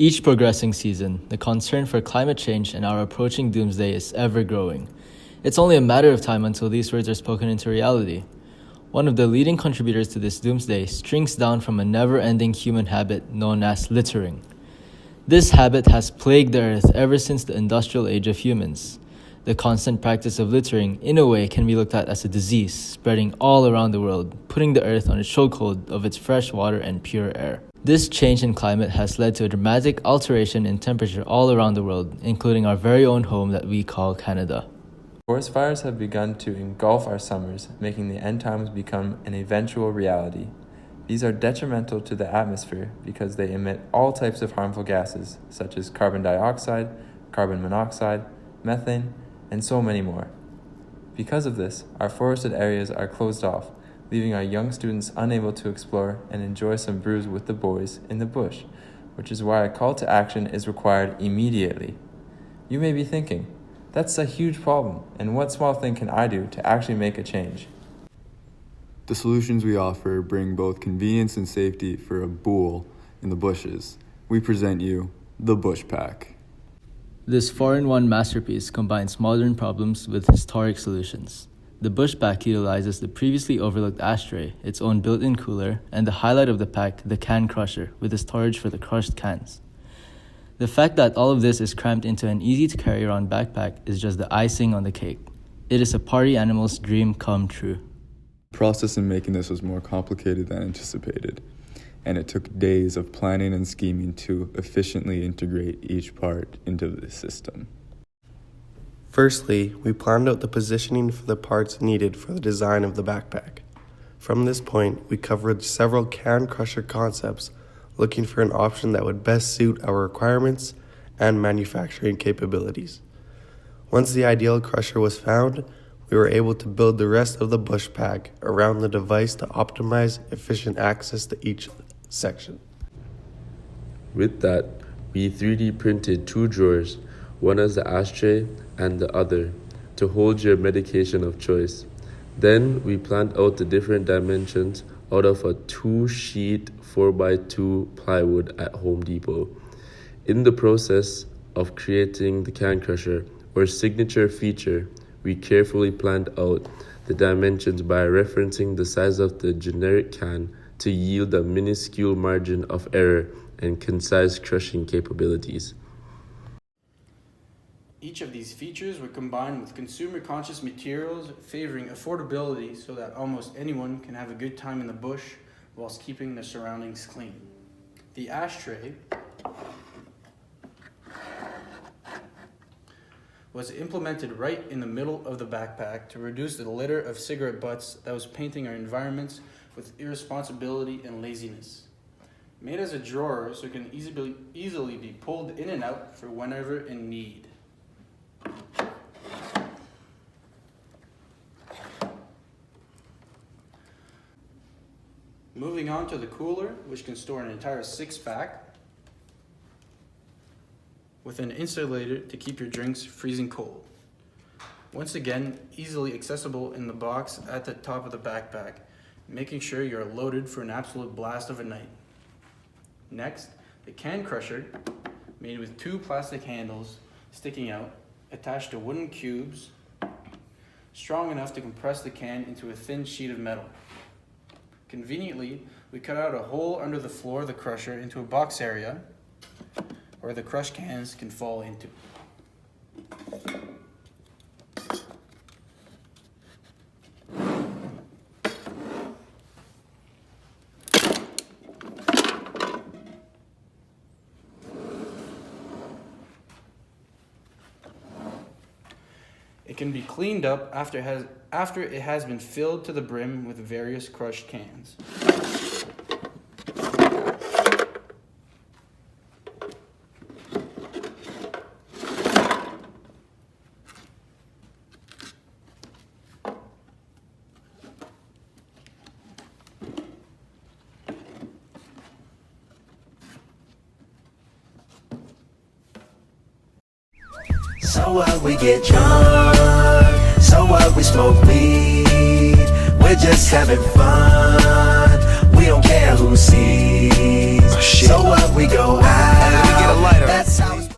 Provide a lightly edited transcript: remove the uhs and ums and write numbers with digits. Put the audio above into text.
each progressing season, the concern for climate change and our approaching doomsday is ever growing. It's only a matter of time until these words are spoken into reality. One of the leading contributors to this doomsday strings down from a never-ending human habit known as littering. This habit has plagued the earth ever since the industrial age of humans. The constant practice of littering, in a way, can be looked at as a disease spreading all around the world, putting the earth on a chokehold of its fresh water and pure air. This change in climate has led to a dramatic alteration in temperature all around the world, including our very own home that we call Canada. Forest fires have begun to engulf our summers, making the end times become an eventual reality. These are detrimental to the atmosphere because they emit all types of harmful gases, such as carbon dioxide, carbon monoxide, methane, and so many more. Because of this, our forested areas are closed off, leaving our young students unable to explore and enjoy some brews with the boys in the bush, which is why a call to action is required immediately. You may be thinking, that's a huge problem, and what small thing can I do to actually make a change? The solutions we offer bring both convenience and safety for a bull in the bushes. We present you the Bush Pack. This 4-in-1 masterpiece combines modern problems with historic solutions. The Bush Pack utilizes the previously overlooked ashtray, its own built-in cooler, and the highlight of the pack, the can crusher, with the storage for the crushed cans. The fact that all of this is crammed into an easy-to-carry-around backpack is just the icing on the cake. It is a party animal's dream come true. The process in making this was more complicated than anticipated, and it took days of planning and scheming to efficiently integrate each part into the system. Firstly, we planned out the positioning for the parts needed for the design of the backpack. From this point, we covered several can crusher concepts, looking for an option that would best suit our requirements and manufacturing capabilities. Once the ideal crusher was found, we were able to build the rest of the Bush Pack around the device to optimize efficient access to each section. With that, we 3D printed 2 drawers, one as the ashtray and the other, to hold your medication of choice. Then we planned out the different dimensions out of a 2-sheet 4x2 plywood at Home Depot. In the process of creating the can crusher, or signature feature, we carefully planned out the dimensions by referencing the size of the generic can to yield a minuscule margin of error and concise crushing capabilities. Each of these features were combined with consumer-conscious materials favoring affordability so that almost anyone can have a good time in the bush whilst keeping their surroundings clean. The ashtray was implemented right in the middle of the backpack to reduce the litter of cigarette butts that was painting our environments with irresponsibility and laziness. Made as a drawer so it can easily be pulled in and out for whenever in need. Moving on to the cooler, which can store an entire 6-pack with an insulator to keep your drinks freezing cold. Once again, easily accessible in the box at the top of the backpack, making sure you're loaded for an absolute blast of a night. Next, the can crusher, made with 2 plastic handles sticking out, attached to wooden cubes, strong enough to compress the can into a thin sheet of metal. Conveniently, we cut out a hole under the floor of the crusher into a box area where the crushed cans can fall into. It can be cleaned up after it has been filled to the brim with various crushed cans. So what, we get drunk, so what, we smoke weed, we're just having fun, we don't care who sees. So what, we go out.